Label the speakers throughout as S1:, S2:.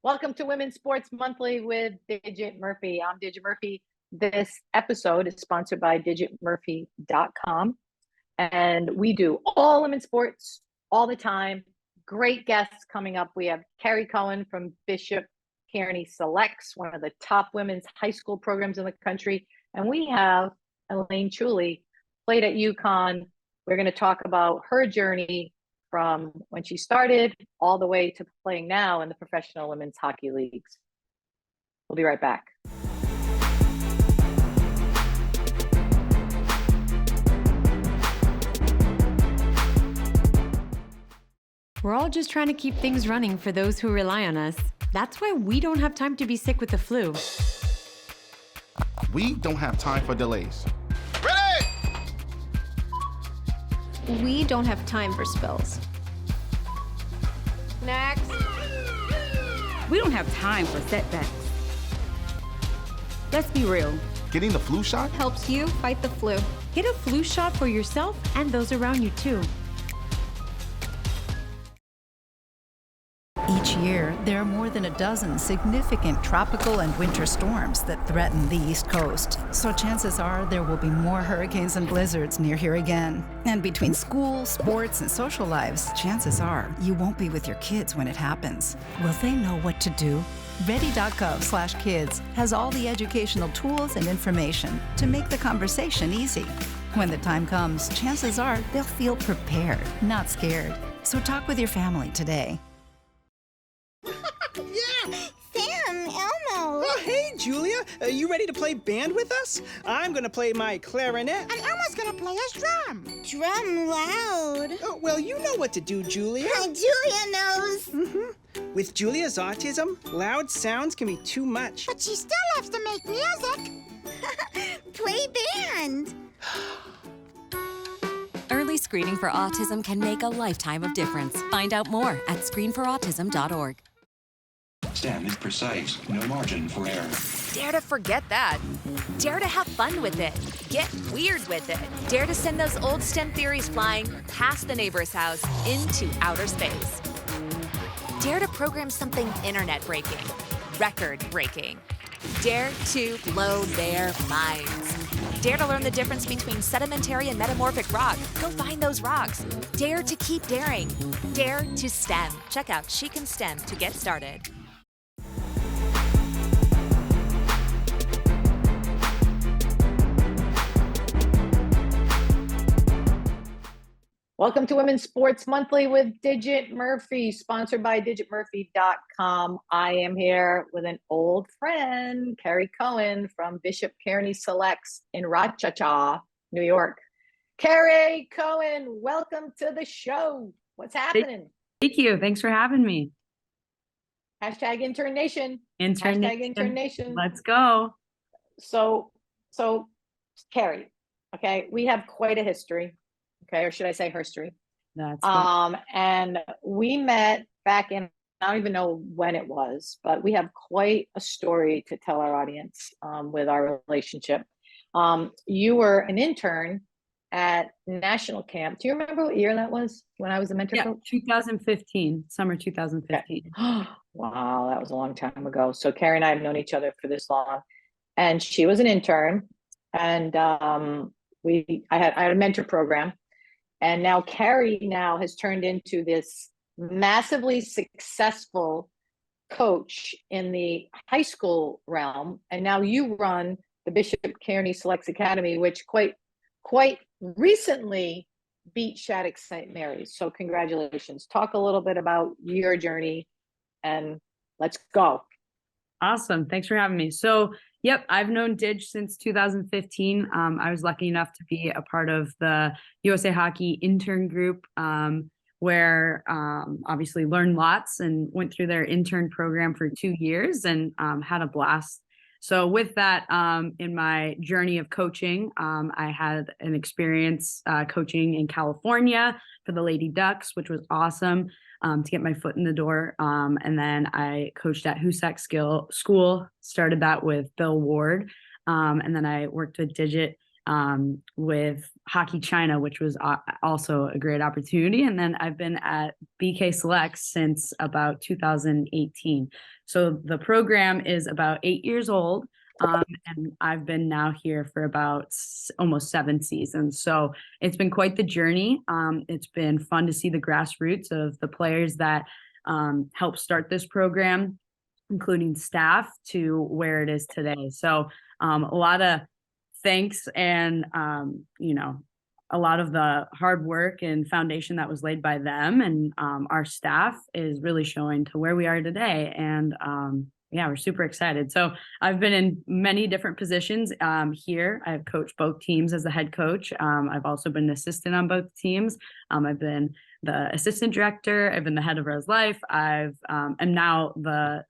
S1: Welcome to Women's Sports Monthly with Digit Murphy. I'm Digit Murphy. This episode is sponsored by digitmurphy.com. And we do all women's sports all the time. Great guests coming up. We have Cari Coen from Bishop Kearney Selects, one of the top women's high school programs in the country. And we have Elaine Chuli, played at UCONN. We're going to talk about her journey from when she started all the way to playing now in the professional women's hockey leagues. We'll be right back.
S2: We're all just trying to keep things running for those who rely on us. That's why we don't have time to be sick with the flu.
S3: We don't have time for delays.
S4: We don't have time for spills.
S5: Next.
S6: We don't have time for setbacks. Let's be real.
S3: Getting the flu shot
S4: Helps you fight the flu.
S2: Get a flu shot for yourself and those around you too.
S7: Each year, there are more than a dozen significant tropical and winter storms that threaten the East Coast. So chances are there will be more hurricanes and blizzards near here again. And between school, sports, and social lives, chances are you won't be with your kids when it happens. Will they know what to do? Ready.gov/kids has all the educational tools and information to make the conversation easy. When the time comes, chances are they'll feel prepared, not scared. So talk with your family today.
S8: Yeah! Sam, Elmo!
S9: Oh, hey, Julia. Are you ready to play band with us? I'm gonna play my clarinet.
S8: And Elmo's gonna play his drum. Drum loud.
S9: Oh, well, you know what to do, Julia.
S8: Julia knows.
S9: With Julia's autism, loud sounds can be too much.
S8: But she still loves to make music. Play band.
S10: Early screening for autism can make a lifetime of difference. Find out more at screenforautism.org.
S11: STEM is precise, no margin for error.
S10: Dare to forget that. Dare to have fun with it. Get weird with it. Dare to send those old STEM theories flying past the neighbor's house into outer space. Dare to program something internet-breaking, record-breaking. Dare to blow their minds. Dare to learn the difference between sedimentary and metamorphic rock. Go find those rocks. Dare to keep daring. Dare to STEM. Check out She Can STEM to get started.
S1: Welcome to Women's Sports Monthly with Digit Murphy, sponsored by digitmurphy.com. I am here with an old friend, Cari Coen from Bishop Kearney Selects in Rochester, New York. Cari Coen, welcome to the show. What's happening?
S6: Thank you. Thanks for having me.
S1: Hashtag Intern Nation.
S6: Intern
S1: Hashtag Intern Nation.
S6: Let's go.
S1: So Cari, okay, we have quite a history. Okay, or should I say history?
S6: That's
S1: and we met back in, I don't even know when it was, but we have quite a story to tell our audience with our relationship. You were an intern at national camp. Do you remember what year that was when I was a mentor coach?
S6: 2015, summer 2015.
S1: Okay. Wow, that was a long time ago. So Cari and I have known each other for this long. And she was an intern, and I had a mentor program. And now Cari has turned into this massively successful coach in the high school realm. And now you run the Bishop Kearney Selects Academy, which quite recently beat Shattuck St. Mary's. So congratulations. Talk a little bit about your journey and let's go.
S6: Awesome. Thanks for having me. So, yep, I've known Dig since 2015. I was lucky enough to be a part of the USA Hockey intern group, where obviously learned lots and went through their intern program for 2 years and had a blast. So with that, in my journey of coaching, I had an experience coaching in California for the Lady Ducks, which was awesome. To get my foot in the door. And then I coached at Husak School, started that with Bill Ward. And then I worked with Digit with Hockey China, which was also a great opportunity. And then I've been at BK Selects since about 2018. So the program is about 8 years old. And I've been now here for about almost 7 seasons. So it's been quite the journey. It's been fun to see the grassroots of the players that helped start this program, including staff, to where it is today. So a lot of thanks and, a lot of the hard work and foundation that was laid by them and our staff is really showing to where we are today. And yeah, we're super excited. So I've been in many different positions here. I've coached both teams as the head coach. I've also been an assistant on both teams. I've been the assistant director. I've been the head of Rose Life. I'm now the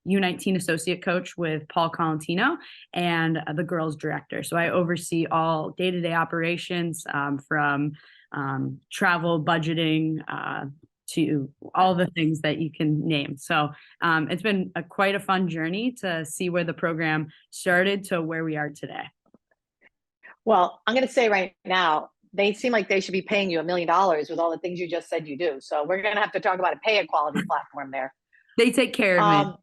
S6: U19 associate coach with Paul Colantino and the girls director. So I oversee all day-to-day operations from travel, budgeting, to all the things that you can name. So it's been quite a fun journey to see where the program started to where we are today.
S1: Well, I'm going to say right now, they seem like they should be paying you $1 million with all the things you just said you do. So we're going to have to talk about a pay equality platform there.
S6: They take care of me.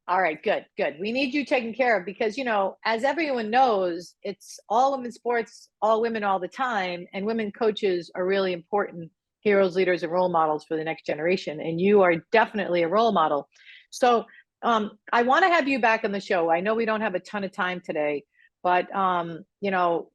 S1: All right, good. We need you taken care of because, as everyone knows, it's all women's sports, all women all the time. And women coaches are really important heroes, leaders, and role models for the next generation. And you are definitely a role model. So I want to have you back on the show. I know we don't have a ton of time today, but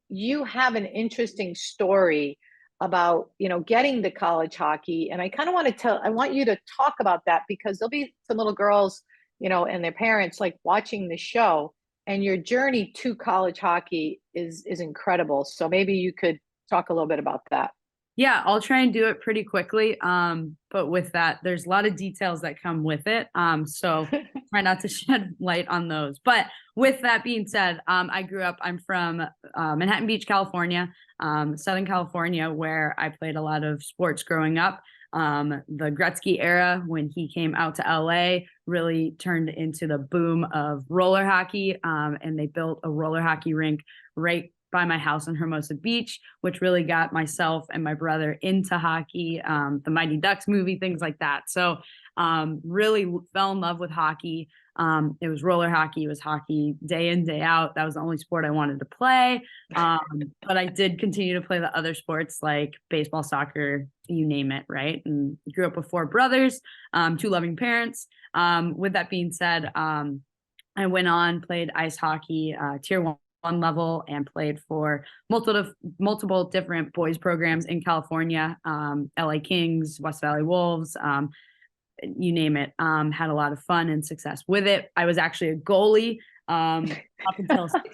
S1: you have an interesting story about, getting to college hockey. And I kind of I want you to talk about that because there'll be some little girls, and their parents like watching the show, and your journey to college hockey is incredible. So maybe you could talk a little bit about that.
S6: Yeah, I'll try and do it pretty quickly. But with that, there's a lot of details that come with it. So try not to shed light on those. But with that being said, I'm from Manhattan Beach, California, Southern California, where I played a lot of sports growing up. The Gretzky era, when he came out to LA, really turned into the boom of roller hockey. And they built a roller hockey rink right by my house in Hermosa Beach, which really got myself and my brother into hockey, the Mighty Ducks movie, things like that. So really fell in love with hockey. It was roller hockey. It was hockey day in, day out. That was the only sport I wanted to play. But I did continue to play the other sports like baseball, soccer, you name it, right? And grew up with 4 brothers, 2 loving parents. With that being said, I went on, played ice hockey, tier 1 level, and played for multiple different boys programs in California, LA Kings, West Valley Wolves, you name it. Had a lot of fun and success with it. I was actually a goalie up until 16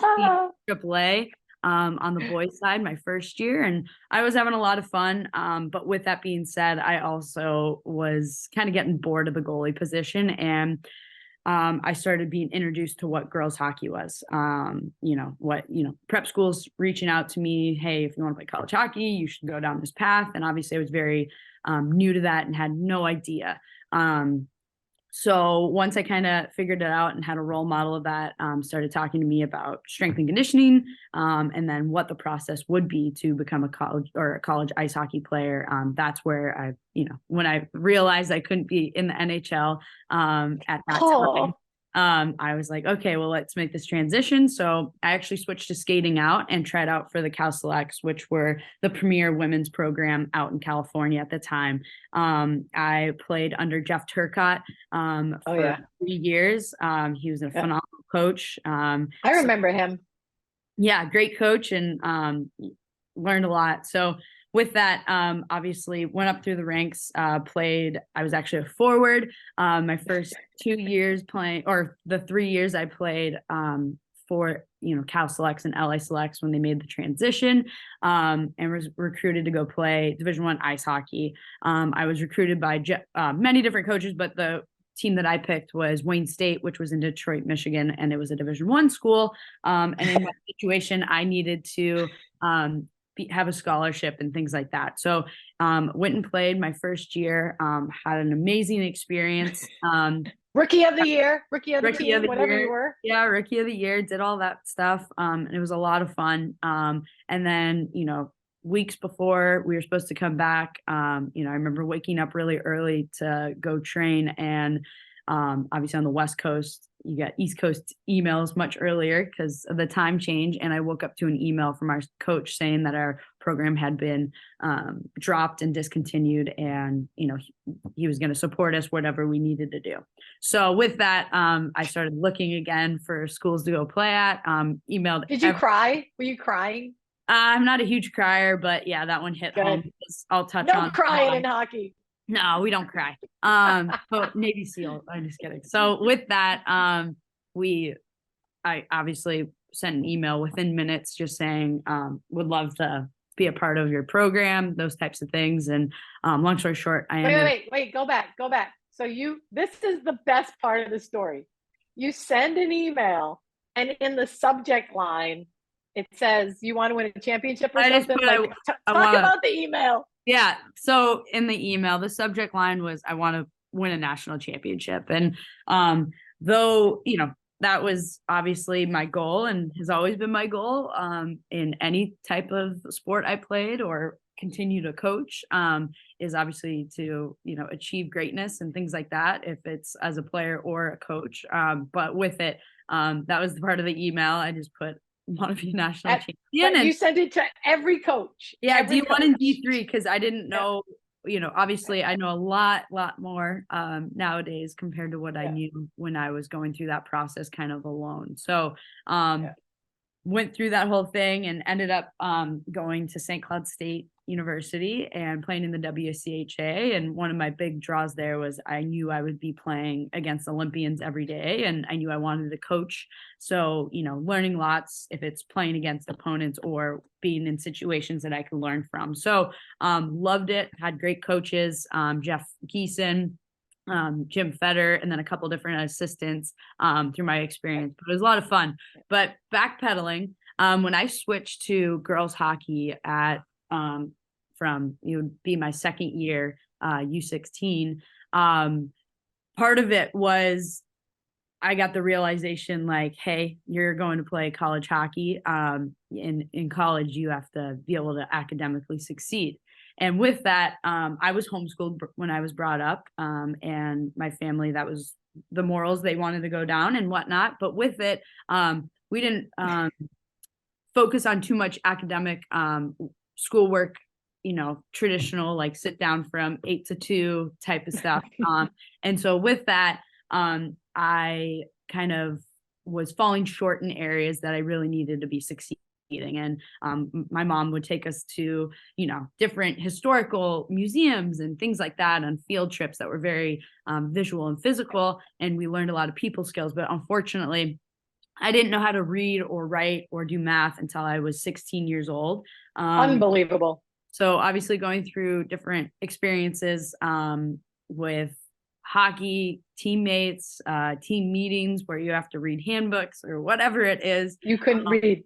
S6: AAA on the boys side my first year, and I was having a lot of fun. But with that being said, I also was kind of getting bored of the goalie position, and I started being introduced to what girls hockey was. Prep schools reaching out to me, hey, if you want to play college hockey, you should go down this path. And obviously I was very new to that and had no idea. So once I kind of figured it out and had a role model of that, started talking to me about strength and conditioning, and then what the process would be to become a college ice hockey player. That's where when I realized I couldn't be in the NHL at that time, I was like, okay, well, let's make this transition. So I actually switched to skating out and tried out for the Cal Selects, which were the premier women's program out in California at the time. I played under Jeff Turcotte for 3 years. He was a phenomenal coach. I
S1: remember him.
S6: Yeah, great coach, and learned a lot. So with that, obviously went up through the ranks, played, I was actually a forward, my first 2 years playing, or the 3 years I played, for, Cal Selects and LA Selects when they made the transition, and was recruited to go play Division I ice hockey. I was recruited by many different coaches, but the team that I picked was Wayne State, which was in Detroit, Michigan, and it was a Division I school. And in that situation, I needed to, have a scholarship and things like that. So went and played my first year, had an amazing experience.
S1: Rookie of the year, rookie of the
S6: Rookie
S1: team,
S6: of the
S1: whatever
S6: year.
S1: you were.
S6: Yeah, rookie of the year, did all that stuff. And it was a lot of fun. And then, weeks before we were supposed to come back, I remember waking up really early to go train. And obviously on the West Coast, you get East Coast emails much earlier because of the time change. And I woke up to an email from our coach saying that our program had been dropped and discontinued, and he was going to support us whatever we needed to do. So with that, I started looking again for schools to go play at. Emailed.
S1: Did you cry? Were you crying?
S6: I'm not a huge crier, but yeah, that one hit home. I'll touch on.
S1: No crying in hockey.
S6: No, we don't cry. But Navy SEAL. I'm just kidding. So with that, I obviously sent an email within minutes just saying, would love to be a part of your program, those types of things. And long story short,
S1: Wait, go back. So this is the best part of the story. You send an email, and in the subject line, it says you want to win a championship or something. Talk about the email.
S6: Yeah. So in the email, the subject line was, I want to win a national championship. And though, that was obviously my goal and has always been my goal in any type of sport I played or continue to coach, is obviously to, achieve greatness and things like that, if it's as a player or a coach. But with it, that was the part of the email. I just put, want to be a national champion.
S1: And you sent it to every coach.
S6: Yeah, D1 and D3, because I didn't know, obviously I know a lot more nowadays compared to what I knew when I was going through that process kind of alone. So went through that whole thing and ended up going to St. Cloud State University and playing in the WCHA. And one of my big draws there was I knew I would be playing against Olympians every day, and I knew I wanted to coach. So, learning lots, if it's playing against opponents or being in situations that I can learn from. So loved it, had great coaches, Jeff Geeson, Jim Fetter, and then a couple different assistants through my experience. But it was a lot of fun. But backpedaling, when I switched to girls hockey at from it would be my second year, U16, part of it was I got the realization like, hey, you're going to play college hockey. In college, you have to be able to academically succeed. And with that, I was homeschooled when I was brought up, and my family, that was the morals they wanted to go down and whatnot. But with it, we didn't focus on too much academic schoolwork, traditional, like sit down from 8 to 2 type of stuff. And so with that, I kind of was falling short in areas that I really needed to be succeeding. And my mom would take us to, different historical museums and things like that on field trips that were very visual and physical. And we learned a lot of people skills. But unfortunately, I didn't know how to read or write or do math until I was 16 years old.
S1: Unbelievable.
S6: So obviously going through different experiences with hockey, teammates, team meetings where you have to read handbooks or whatever it is.
S1: You couldn't read.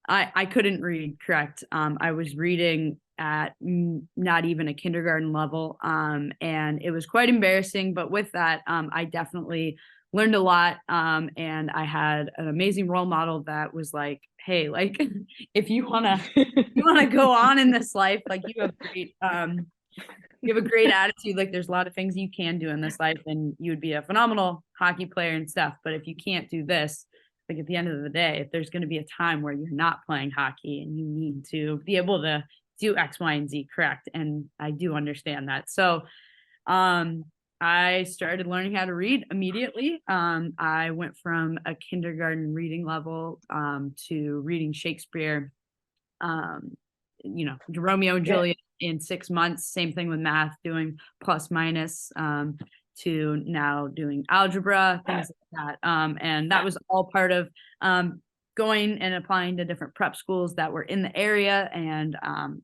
S6: I couldn't read, correct. I was reading at not even a kindergarten level, and it was quite embarrassing. But with that, I definitely learned a lot, and I had an amazing role model that was like, hey, like if you wanna go on in this life, like you have a great attitude, like there's a lot of things you can do in this life, and you would be a phenomenal hockey player and stuff. But if you can't do this, like at the end of the day, if there's going to be a time where you're not playing hockey and you need to be able to do X, Y, and Z, correct? And I do understand that. So I started learning how to read immediately. I went from a kindergarten reading level to reading Shakespeare, Romeo and Juliet in 6 months. Same thing with math, doing plus minus, to now doing algebra, things like that. And that was all part of going and applying to different prep schools that were in the area. And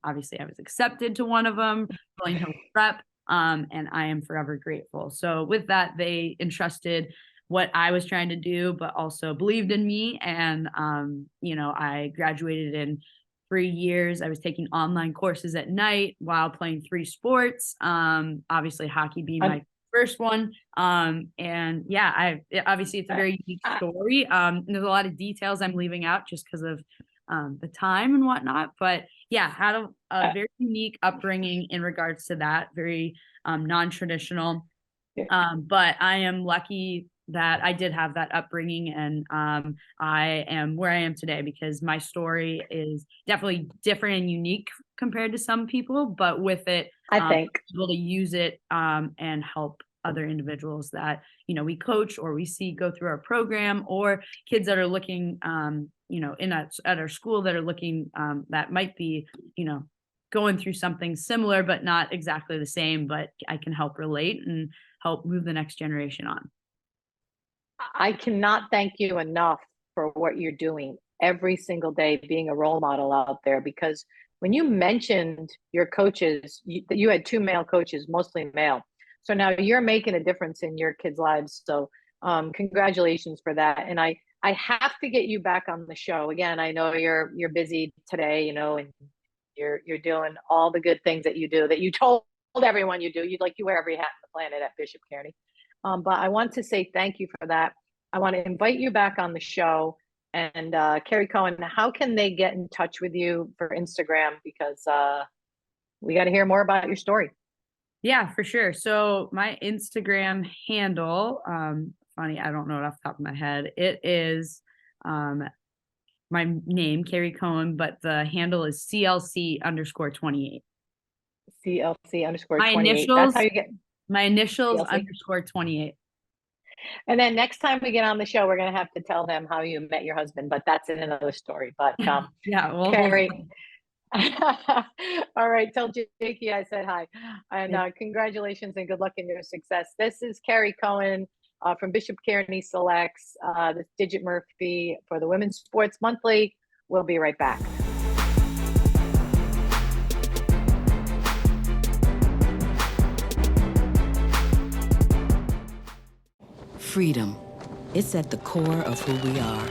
S6: obviously I was accepted to one of them, going to prep. And I am forever grateful. So with that, they entrusted what I was trying to do, but also believed in me. And, I graduated in 3 years. I was taking online courses at night while playing 3 sports. Obviously hockey being my first one. And yeah, obviously it's a very unique story. There's a lot of details I'm leaving out just because of the time and whatnot. But yeah, had a very unique upbringing in regards to that, very non-traditional. But I am lucky that I did have that upbringing, and I am where I am today because my story is definitely different and unique compared to some people, but with it,
S1: I think
S6: able to use it and help other individuals that, you know, we coach or we see go through our program, or kids that are looking, you know, at our school that are looking, that might be, you know, going through something similar, but not exactly the same, but I can help relate and help move the next generation on.
S1: I cannot thank you enough for what you're doing every single day, being a role model out there, because when you mentioned your coaches, you had 2 male coaches, mostly male. So now you're making a difference in your kids' lives. So congratulations for that. And I have to get you back on the show again. I know you're busy today, you know, and you're doing all the good things that you do, that you told everyone you do. You wear every hat on the planet at Bishop Kearney. But I want to say thank you for that. I want to invite you back on the show. And Cari Coen, how can they get in touch with you for Instagram? Because we got to hear more about your story.
S6: Yeah, for sure. So my Instagram handle, funny, I don't know it off the top of my head. It is my name, Cari Coen, but the handle is CLC_28.
S1: CLC_28.
S6: My initials,
S1: That's how you get
S6: my initials
S1: CLC.
S6: _28.
S1: And then next time we get on the show, we're going to have to tell them how you met your husband, but that's in another story. But
S6: yeah, well,
S1: Cari, all right, tell Jakey I said hi. And congratulations and good luck in your success. This is Cari Coen from Bishop Kearney Selects, this Digit Murphy for the Women's Sports Monthly. We'll be right back.
S5: Freedom. It's at the core of who we are.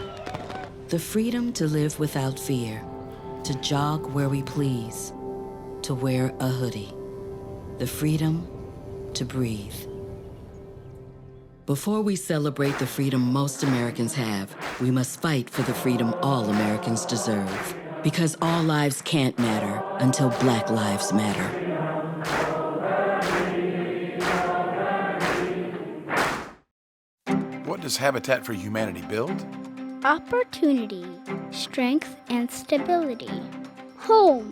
S5: The freedom to live without fear, to jog where we please, to wear a hoodie. The freedom to breathe. Before we celebrate the freedom most Americans have, we must fight for the freedom all Americans deserve. Because all lives can't matter until Black lives matter.
S12: What does Habitat for Humanity build?
S13: Opportunity, strength, and stability. Home.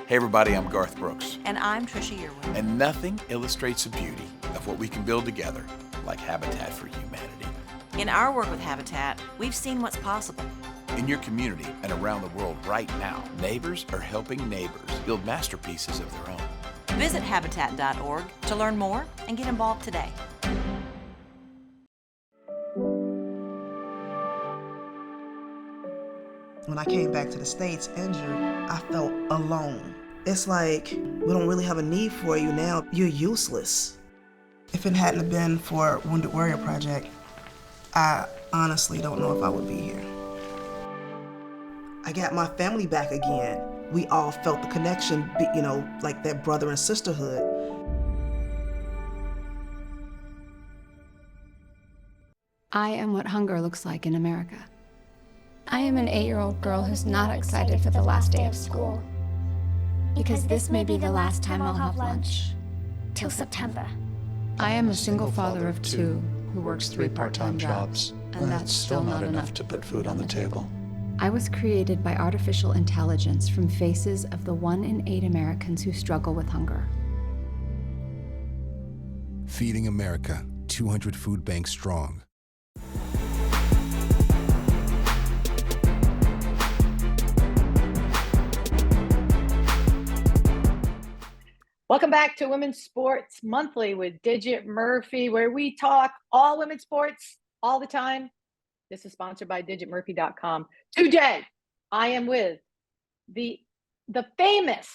S12: Hey everybody, I'm Garth Brooks.
S14: And I'm Trisha Yearwood.
S12: And nothing illustrates the beauty of what we can build together like Habitat for Humanity.
S14: In our work with Habitat, we've seen what's possible.
S12: In your community and around the world right now, neighbors are helping neighbors build masterpieces of their own.
S14: Visit Habitat.org to learn more and get involved today.
S15: When I came back to the States injured, I felt alone. It's like, we don't really have a need for you now. You're useless. If it hadn't been for Wounded Warrior Project, I honestly don't know if I would be here. I got my family back again. We all felt the connection, you know, like that brother and sisterhood.
S16: I am what hunger looks like in America.
S4: I am an 8-year-old girl who's not excited for the last day of school. Because this may be the last time I'll have lunch.
S13: Till September.
S16: I am a single father of 2 who works 3 part-time jobs, and that's still not enough to put food on the table. I was created by artificial intelligence from faces of the 1 in 8 Americans who struggle with hunger.
S17: Feeding America, 200 food banks strong.
S1: Welcome back to Women's Sports Monthly with Digit Murphy, where we talk all women's sports all the time. This is sponsored by digitmurphy.com. Today, I am with the famous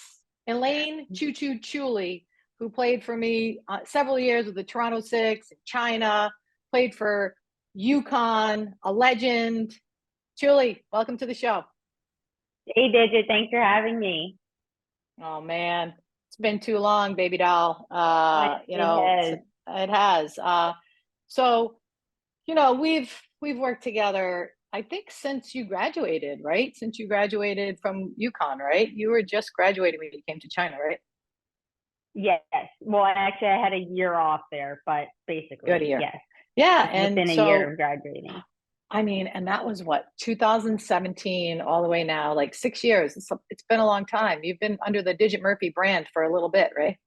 S1: Elaine Chuli, who played for me several years with the Toronto Six in China, played for UCONN, a legend. Chuli, welcome to the show.
S18: Hey, Digit, thanks for having me.
S1: Oh, man. It's been too long, baby doll. You know, It has. So, we've worked together, I think since you graduated, right? Since you graduated from UConn, right? You were just graduating when you came to China, right?
S18: Yes. Well, actually, I had a year off there, but basically,
S1: You had a year.
S18: yes.
S1: Yeah,
S18: Within
S1: and
S18: a
S1: so
S18: year of graduating.
S1: I mean, and that was what, 2017 all the way now, like 6 years. It's been a long time. You've been under the Digit Murphy brand for a little bit, right?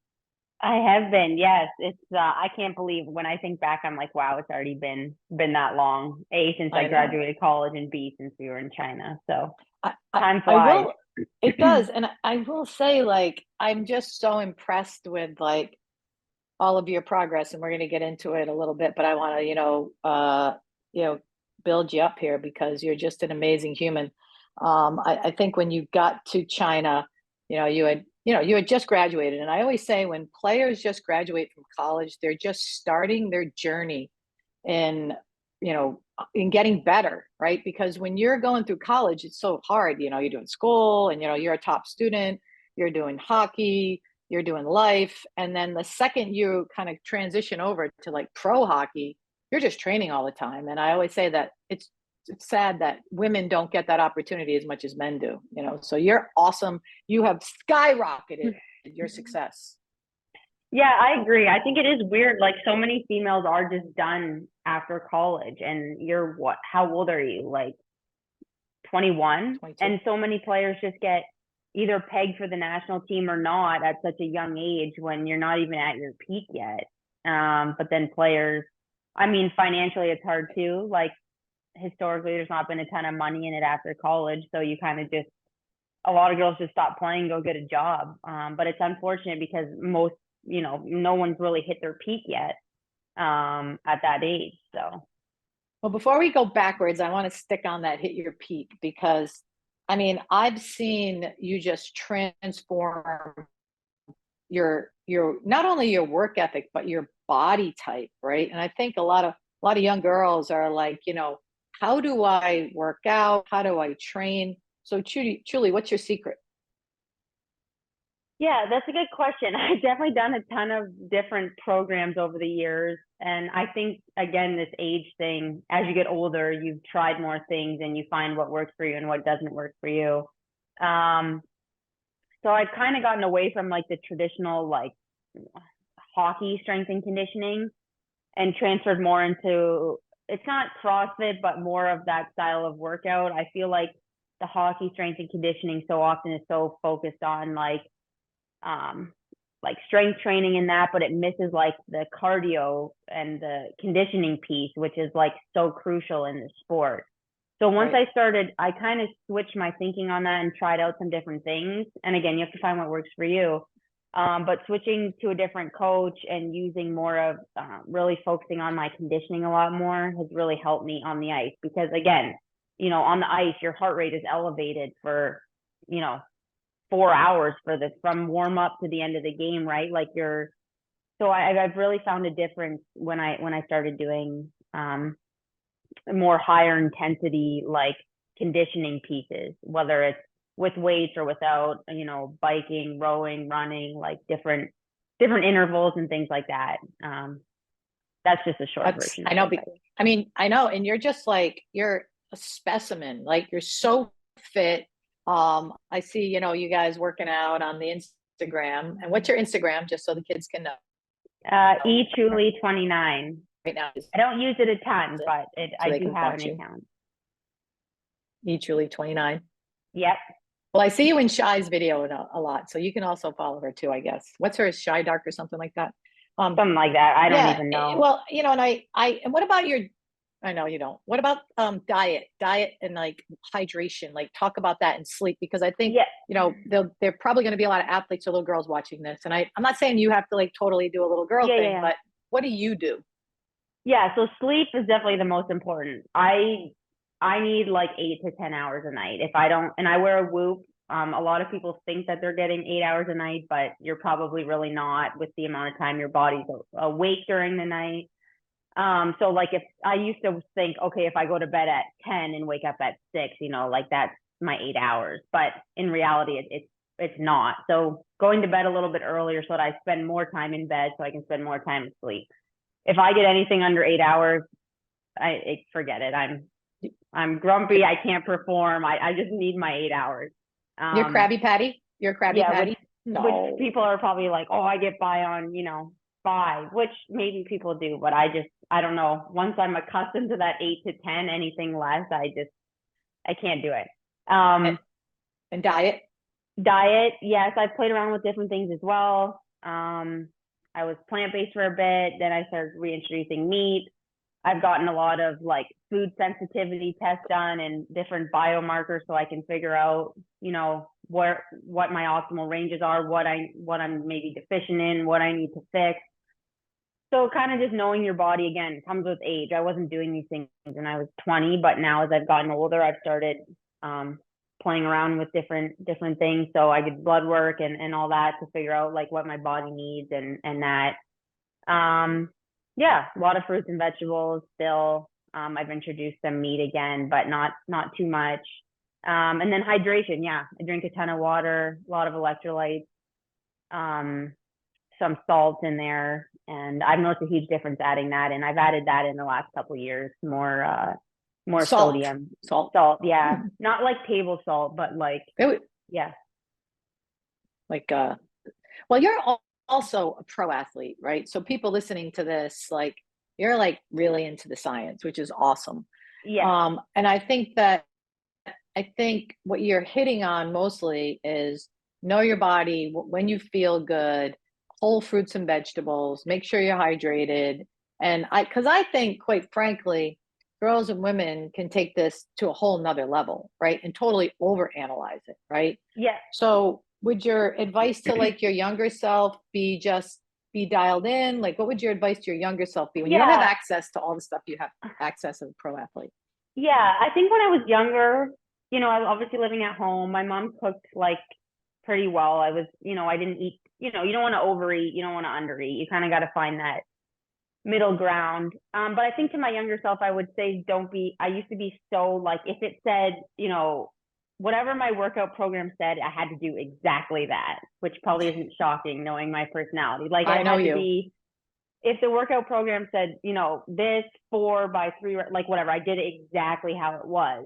S18: I have been, yes. It's I can't believe when I think back, I'm like, wow, it's already been that long. A, since I
S1: I know.
S18: graduated college, and B, since we were in China. So time
S1: I
S18: flies.
S1: it does. And I will say, like, I'm just so impressed with like all of your progress, and we're going to get into it a little bit, but I want to, you know, build you up here because you're just an amazing human. I think when you got to China, you had just graduated, and I always say when players just graduate from college, they're just starting their journey in, in getting better, right? Because when you're going through college, it's so hard. You're doing school, and you're a top student, you're doing hockey, you're doing life, and then the second you kind of transition over to like pro hockey, you're just training all the time. And I always say that it's sad that women don't get that opportunity as much as men do. So you're awesome. You have skyrocketed your success.
S18: Yeah, I agree. I think it is weird. Like, so many females are just done after college, and you're what? How old are you? Like 21?
S1: 22.
S18: And so many players just get either pegged for the national team or not at such a young age when you're not even at your peak yet. But then players, I mean, financially it's hard too. Like, historically, there's not been a ton of money in it after college. So you kind of just, a lot of girls just stop playing, go get a job. But it's unfortunate because most, no one's really hit their peak yet at that age. So.
S1: Well, before we go backwards, I want to stick on that hit your peak, because I mean, I've seen you just transform your not only your work ethic, but your body type, right? And I think a lot of young girls are like, how do I work out? How do I train? So Chuli, what's your secret?
S18: Yeah, that's a good question. I've definitely done a ton of different programs over the years. And I think, again, this age thing, as you get older, you've tried more things and you find what works for you and what doesn't work for you. So I've kind of gotten away from like the traditional like hockey strength and conditioning and transferred more into, it's not CrossFit, but more of that style of workout. I feel like the hockey strength and conditioning so often is so focused on like strength training and that, but it misses like the cardio and the conditioning piece, which is like so crucial in the sport. So once I started, I kind of switched my thinking on that and tried out some different things. And again, you have to find what works for you. But switching to a different coach and using more of really focusing on my conditioning a lot more has really helped me on the ice. Because again, on the ice, your heart rate is elevated for, 4 hours from warm up to the end of the game, right? Like so I've really found a difference when I started doing more higher intensity, like conditioning pieces, whether it's with weights or without, biking, rowing, running, like different intervals and things like that. That's just a short version.
S1: I know. I know. And you're just like, you're a specimen. Like, you're so fit. I see, you guys working out on the Instagram. And what's your Instagram, just so the kids can know?
S18: Chuli29.
S1: Right now,
S18: I don't use it a ton, but I do have an account.
S1: Chuli29.
S18: Yep.
S1: Well, I see you in Shy's video a lot, so you can also follow her too, I guess. What's her, Shy Dark or something like that?
S18: Something like that. I don't even know.
S1: Well, and what about I know you don't. What about diet and like hydration? Like, talk about that and sleep, because I think, they're probably going to be a lot of athletes or little girls watching this. And I'm not saying you have to like totally do a little girl thing, but what do you do?
S18: Yeah, so sleep is definitely the most important. I need like 8 to 10 hours a night. If I don't, and I wear a Whoop. A lot of people think that they're getting 8 hours a night, but you're probably really not, with the amount of time your body's awake during the night. So like, if I used to think, okay, if I go to bed at 10 and wake up at 6, like that's my 8 hours. But in reality, it's not. So going to bed a little bit earlier so that I spend more time in bed so I can spend more time asleep. if I get anything under 8 hours, forget it. I'm grumpy. I can't perform. I just need my 8 hours.
S1: You're Krabby Patty? You're Krabby Patty?
S18: Which people are probably like, oh, I get by on, 5, which maybe people do, but I don't know. Once I'm accustomed to that 8 to 10, anything less, I can't do it.
S1: And diet?
S18: Diet, yes. I've played around with different things as well. I was plant-based for a bit. Then I started reintroducing meat. I've gotten a lot of like food sensitivity tests done and different biomarkers so I can figure out, what my optimal ranges are, what I'm maybe deficient in, what I need to fix. So kind of just knowing your body again comes with age. I wasn't doing these things when I was 20, but now as I've gotten older, I've started playing around with different things. So I did blood work and all that to figure out like what my body needs and that. Yeah, a lot of fruits and vegetables still. I've introduced some meat again, but not too much. And then hydration. Yeah, I drink a ton of water, a lot of electrolytes, some salt in there. And I've noticed a huge difference adding that in. I've added that in the last couple of years, more
S1: Salt.
S18: sodium.
S1: Salt.
S18: Yeah. Not like table salt, but like, yeah.
S1: Like, well, you're also a pro athlete, right? So people listening to this, like, you're like really into the science, which is awesome.
S18: Yeah.
S1: And I think what you're hitting on mostly is know your body when you feel good, whole fruits and vegetables, make sure you're hydrated. And because I think, quite frankly, girls and women can take this to a whole nother level, right? And totally overanalyze it, right?
S18: Yeah.
S1: So would your advice to like your younger self be dialed in? Like, what would your advice to your younger self be when you don't have access to all the stuff you have access as a pro athlete?
S18: Yeah, I think when I was younger, I was obviously living at home. My mom cooked like pretty well. I was, I didn't eat, you don't want to overeat, you don't want to undereat. You kind of got to find that middle ground. But I think to my younger self, I would say I used to be so like, if it said, whatever my workout program said, I had to do exactly that, which probably isn't shocking knowing my personality. Like I know you. If the workout program said, this 4 by 3, like whatever, I did it exactly how it was.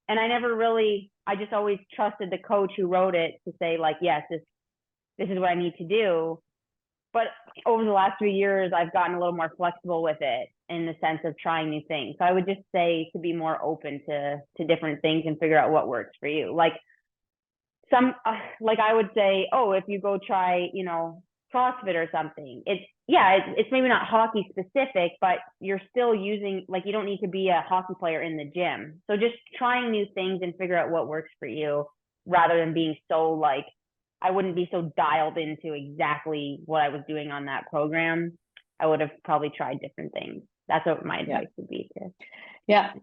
S18: And I just always trusted the coach who wrote it to say like, yes, this is what I need to do. But over the last 3 years, I've gotten a little more flexible with it in the sense of trying new things. So I would just say to be more open to different things and figure out what works for you. Like I would say, oh, if you go try, CrossFit or something, it's maybe not hockey specific, but you're still using, like, you don't need to be a hockey player in the gym. So just trying new things and figure out what works for you rather than being so like, I wouldn't be so dialed into exactly what I was doing on that program. I would have probably tried different things. That's what my advice would be.
S1: Yeah.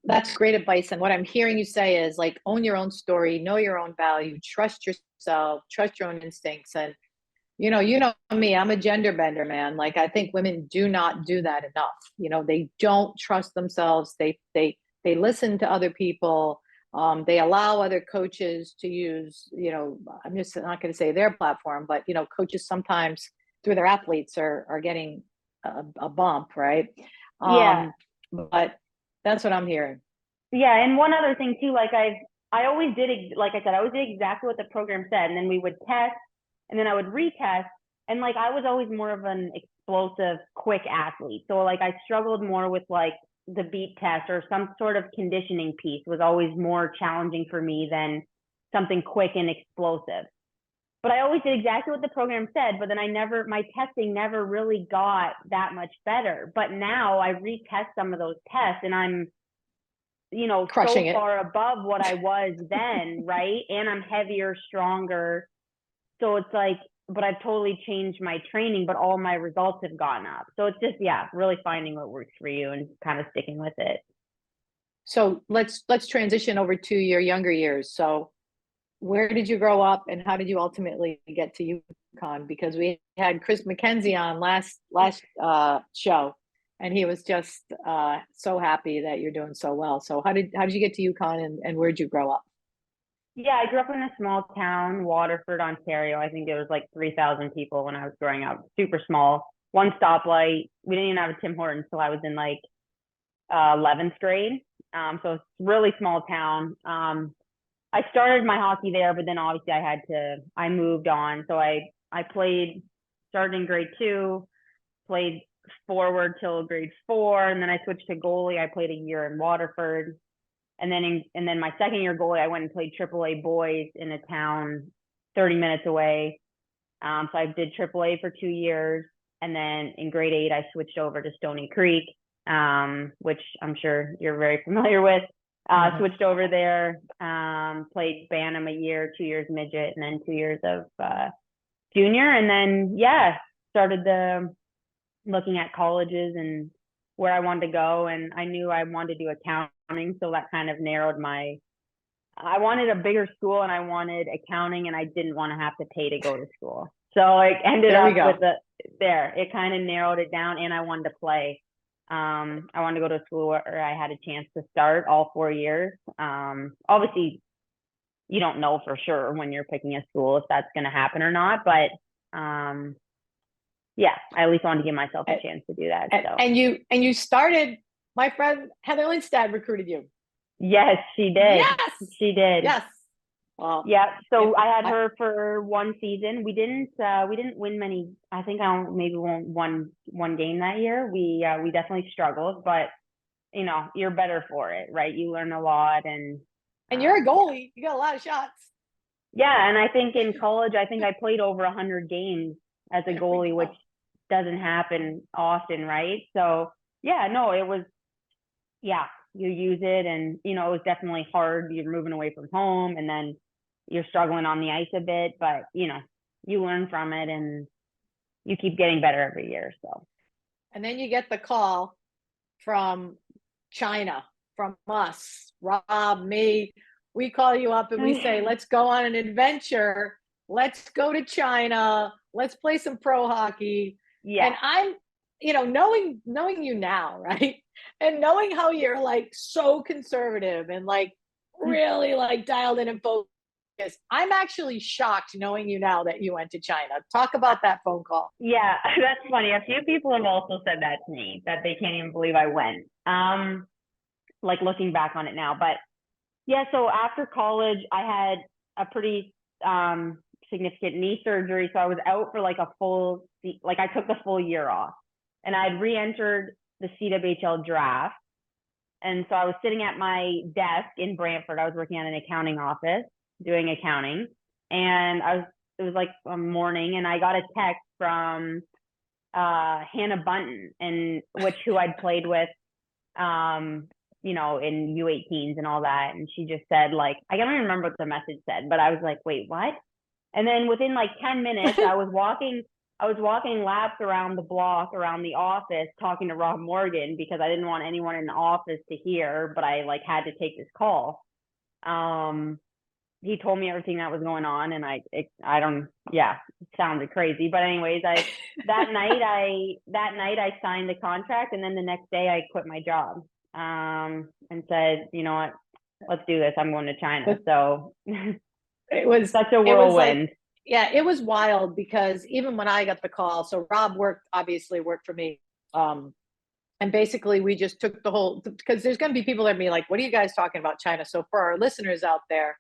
S1: That's great advice. And what I'm hearing you say is like, own your own story, know your own value, trust yourself, trust your own instincts. And, you know me, I'm a gender bender, man. Like, I think women do not do that enough. They don't trust themselves. They listen to other people. They allow other coaches to use, I'm just not going to say their platform, but, coaches sometimes through their athletes are getting a bump, right? But that's what I'm hearing.
S18: Yeah. And one other thing too, like I always did, like I said, I always did exactly what the program said. And then we would test and then I would retest. And like, I was always more of an explosive, quick athlete. So like, I struggled more with like the beat test or some sort of conditioning piece was always more challenging for me than something quick and explosive. But I always did exactly what the program said, but then my testing never really got that much better. But now I retest some of those tests and I'm,
S1: crushing
S18: so
S1: it.
S18: far above what I was then, right? And I'm heavier, stronger. So it's like, but I've totally changed my training, but all my results have gone up. So it's just, really finding what works for you and kind of sticking with it.
S1: So let's transition over to your younger years. So where did you grow up and how did you ultimately get to UConn? Because we had Chris McKenzie on last show and he was just so happy that you're doing so well. So how did you get to UConn and where did you grow up?
S18: Yeah, I grew up in a small town, Waterford, Ontario. I think there was like 3,000 people when I was growing up, super small. one stoplight. We didn't even have a Tim Hortons until I was in like 11th grade. So it's a really small town. I started my hockey there, but then obviously I moved on. So I started in grade 2, played forward till grade 4, and then I switched to goalie. I played a year in Waterford. And then my second year goalie, I went and played AAA boys in a town 30 minutes away. So I did AAA for 2 years. And then in grade 8, I switched over to Stony Creek, which I'm sure you're very familiar with. Switched over there, played Bantam a year, 2 years midget, and then 2 years of junior. And then, started looking at colleges and where I wanted to go. And I knew I wanted to do accounting. So that kind of narrowed I wanted a bigger school and I wanted accounting, and I didn't want to have to pay to go to school. So I ended up with it kind of narrowed it down, and I wanted to play. I wanted to go to a school where I had a chance to start all 4 years. Obviously, you don't know for sure when you're picking a school if that's going to happen or not, but I at least wanted to give myself a chance to do that. So.
S1: And you started. My friend Heather Lindstad recruited you.
S18: Yes, she did.
S1: Yes,
S18: she did.
S1: Yes.
S18: Yeah. So I had her for one season. We didn't win many. I think I maybe won one game that year. We definitely struggled, but you're better for it, right? You learn a lot, and
S1: you're a goalie. You got a lot of shots.
S18: Yeah, and I think in college, I played over 100 games as a goalie, which doesn't happen often, right? So it was. You use it, and it was definitely hard. You're moving away from home, and then you're struggling on the ice a bit, but you learn from it and you keep getting better every year. So,
S1: and then you get the call from China, from us, Rob, me. We call you up and we say, let's go on an adventure. Let's go to China. Let's play some pro hockey. Yeah. And I'm, knowing you now, right? And knowing how you're like so conservative and like really like dialed in and focused, I'm actually shocked knowing you now that you went to China. Talk about that phone call.
S18: Yeah, that's funny. A few people have also said that to me, that they can't even believe I went. Like looking back on it now. But so after college, I had a pretty significant knee surgery. So I was out for like I took the full year off. And I'd re-entered the CWHL draft. And so I was sitting at my desk in Brantford. I was working at an accounting office doing accounting. And it was like a morning, and I got a text from Hannah Bunton, who I'd played with, in U18s and all that. And she just said, like, I don't even remember what the message said, but I was like, wait, what? And then within like 10 minutes, I was walking laps around the block, around the office, talking to Rob Morgan, because I didn't want anyone in the office to hear, but I like had to take this call. He told me everything that was going on, and it sounded crazy. But anyways, that night I signed the contract, and then the next day I quit my job, and said, you know what, let's do this. I'm going to China. So
S1: it was
S18: such a whirlwind.
S1: It was wild, because even when I got the call, so Rob obviously worked for me. And basically we just took the whole, because there's going to be people that be like, what are you guys talking about China? So for our listeners out there,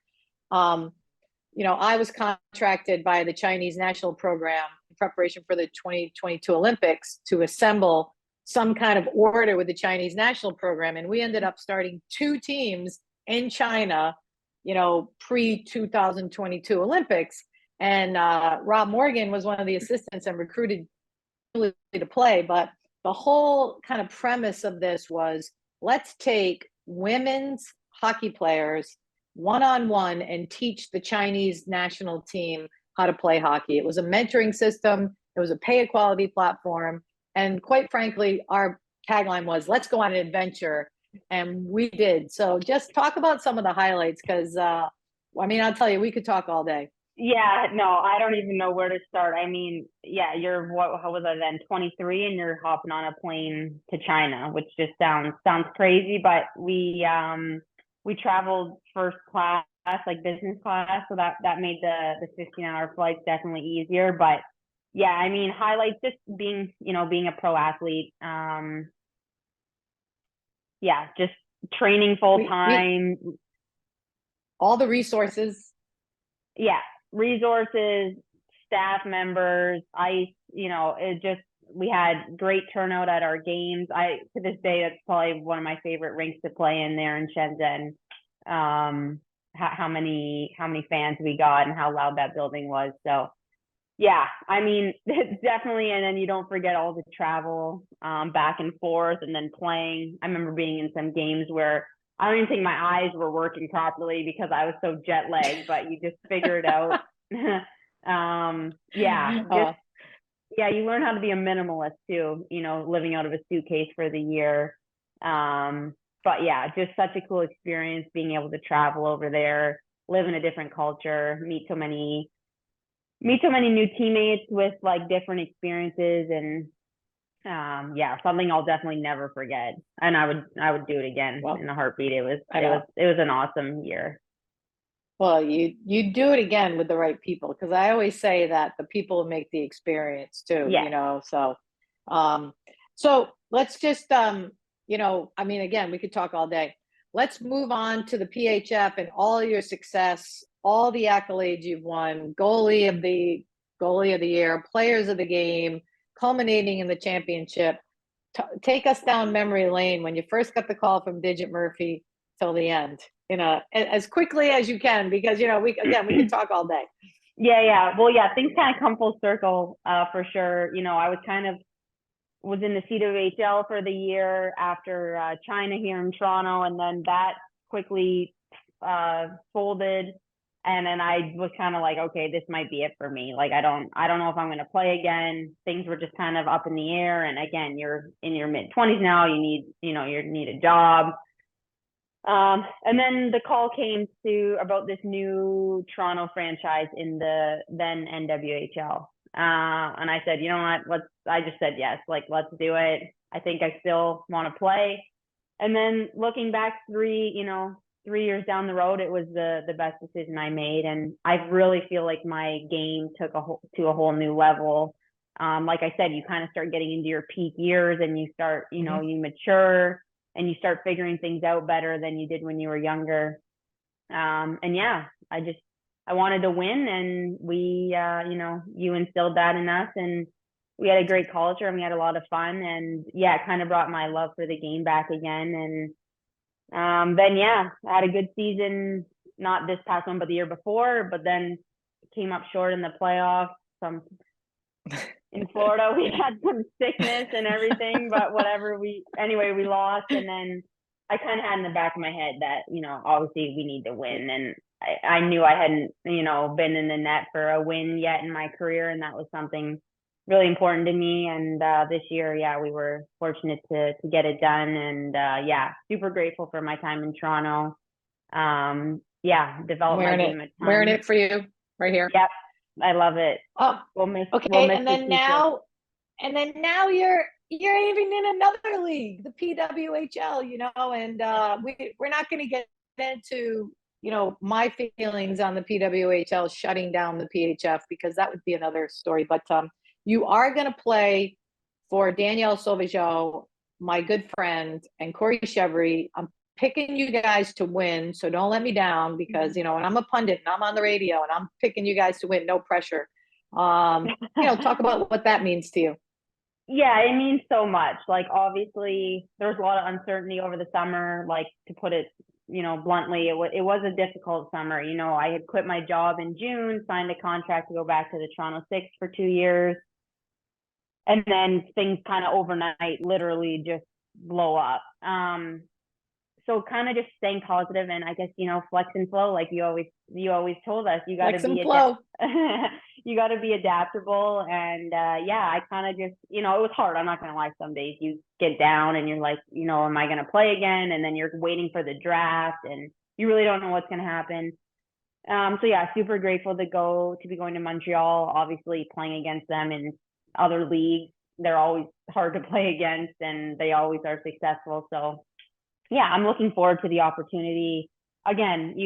S1: I was contracted by the Chinese national program in preparation for the 2022 Olympics to assemble some kind of order with the Chinese national program. And we ended up starting 2 teams in China, pre-2022 Olympics. And Rob Morgan was one of the assistants and recruited to play. But the whole kind of premise of this was, let's take women's hockey players one-on-one and teach the Chinese national team how to play hockey. It was a mentoring system. It was a pay equality platform. And quite frankly, our tagline was, let's go on an adventure. And we did. So just talk about some of the highlights, because, I'll tell you, we could talk all day.
S18: Yeah, no, I don't even know where to start. You're how was I then, 23, and you're hopping on a plane to China, which just sounds crazy. But we traveled first class, like business class, so that made the 15-hour flights definitely easier. But yeah, I mean, highlights just being, being a pro athlete. Yeah, just training full time.
S1: All the resources.
S18: Yeah, resources, staff members, ice, it just, we had great turnout at our games. To this day, that's probably one of my favorite rinks to play in there in Shenzhen. How many fans we got and how loud that building was. So yeah, I mean, it's definitely, and then you don't forget all the travel back and forth and then playing. I remember being in some games where I don't even think my eyes were working properly because I was so jet lagged, but you just figure it out. Yeah, you learn how to be a minimalist too, living out of a suitcase for the year. But yeah, just such a cool experience being able to travel over there, live in a different culture, meet so many new teammates with like different experiences, and yeah, something I'll definitely never forget. And I would do it again in a heartbeat. It was an awesome year.
S1: Well, you do it again with the right people, because I always say that the people make the experience too.
S18: Yeah.
S1: So let's just I mean, again, we could talk all day. Let's move on to the PHF and all your success, all the accolades you've won, goalie of the year, players of the game, culminating in the championship. Take us down memory lane when you first got the call from Digit Murphy till the end, as quickly as you can, because we can talk all day.
S18: Yeah. Well, yeah, things kind of come full circle for sure. I was in the CWHL for the year after China here in Toronto, and then that quickly folded. And then I was kind of like, okay, this might be it for me. Like, I don't know if I'm going to play again. Things were just kind of up in the air. And again, you're in your mid-20s now. You need a job. And then the call came about this new Toronto franchise in the then NWHL. And I said, you know what, I just said yes, like, let's do it. I think I still want to play. And then looking back 3 years down the road, it was the best decision I made. And I really feel like my game took to a whole new level. Like I said, you kind of start getting into your peak years, and you start, you mature, and you start figuring things out better than you did when you were younger. And yeah, I wanted to win, and we, you instilled that in us, and we had a great culture, and we had a lot of fun, and yeah, it kind of brought my love for the game back again. And then, yeah, I had a good season, not this past one, but the year before, but then came up short in the playoffs. In Florida, we had some sickness and everything, but whatever, we lost. And then I kind of had in the back of my head that, obviously we need to win. And I knew I hadn't, been in the net for a win yet in my career. And that was something really important to me. And this year, yeah, we were fortunate to get it done. And yeah, super grateful for my time in Toronto. Yeah, developed my game a ton.
S1: Wearing it for you right here.
S18: Yep, I love it.
S1: Oh, and then now you're even in another league, the PWHL. And we're not going to get into my feelings on the PWHL shutting down the PHF, because that would be another story. But you are going to play for Danielle Sauvageau, my good friend, and Corey Chevry. I'm picking you guys to win, so don't let me down, because and I'm a pundit and I'm on the radio and I'm picking you guys to win. No pressure. Talk about what that means to you.
S18: Yeah, it means so much. Like, obviously, there was a lot of uncertainty over the summer. Like, to put it, bluntly, it was a difficult summer. I had quit my job in June, signed a contract to go back to the Toronto Six for 2 years. And then things kind of overnight literally just blow up. So kind of just staying positive, and I guess, flex and flow, like you always told us, you got to be you got to be adaptable. And yeah, I kind of just, it was hard. I'm not going to lie. Some days you get down and you're like, am I going to play again? And then you're waiting for the draft and you really don't know what's going to happen. So yeah, super grateful to be going to Montreal, obviously playing against them in other leagues. They're always hard to play against, and they always are successful. So yeah, I'm looking forward to the opportunity. Again,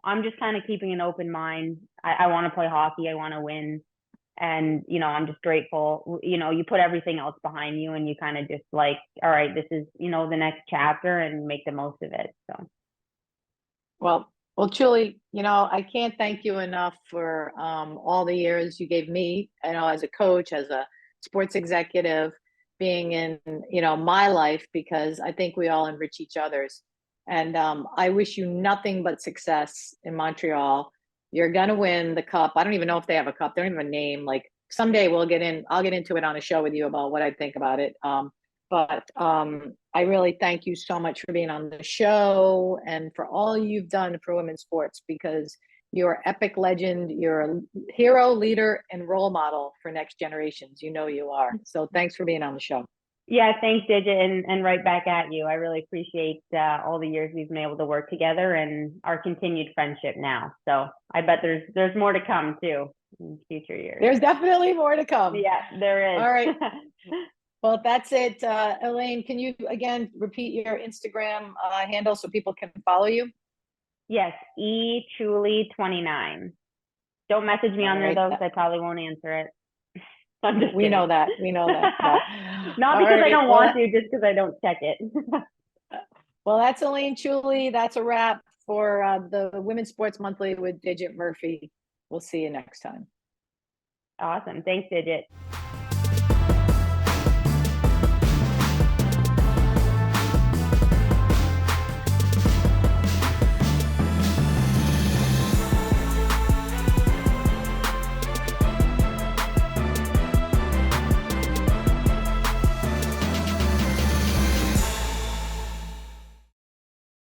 S18: I'm just kind of keeping an open mind. I want to play hockey. I want to win. And, I'm just grateful, you put everything else behind you and you kind of just like, all right, this is, the next chapter and make the most of it. So.
S1: Well, Chuli, I can't thank you enough for all the years you gave me, as a coach, as a sports executive, being in, my life, because I think we all enrich each other's. And I wish you nothing but success in Montreal. You're going to win the cup. I don't even know if they have a cup. They don't even have a name. Like someday I'll get into it on a show with you about what I think about it. But I really thank you so much for being on the show and for all you've done for women's sports, because you're an epic legend. You're a hero, leader, and role model for next generations. You are. So thanks for being on the show.
S18: Yeah, thanks, Digit, and right back at you. I really appreciate all the years we've been able to work together and our continued friendship now. So I bet there's more to come too in future years.
S1: There's definitely more to come.
S18: Yeah, there is.
S1: All right. Well, that's it. Elaine, can you again repeat your Instagram handle so people can follow you?
S18: Yes, Chuli29. Don't message me on there though, because I probably won't answer it.
S1: We know that.
S18: Not because I don't want to, just because I don't check it.
S1: Well, that's Elaine Chuli. That's a wrap for the Women's Sports Monthly with Digit Murphy. We'll see you next time.
S18: Awesome. Thanks, Digit.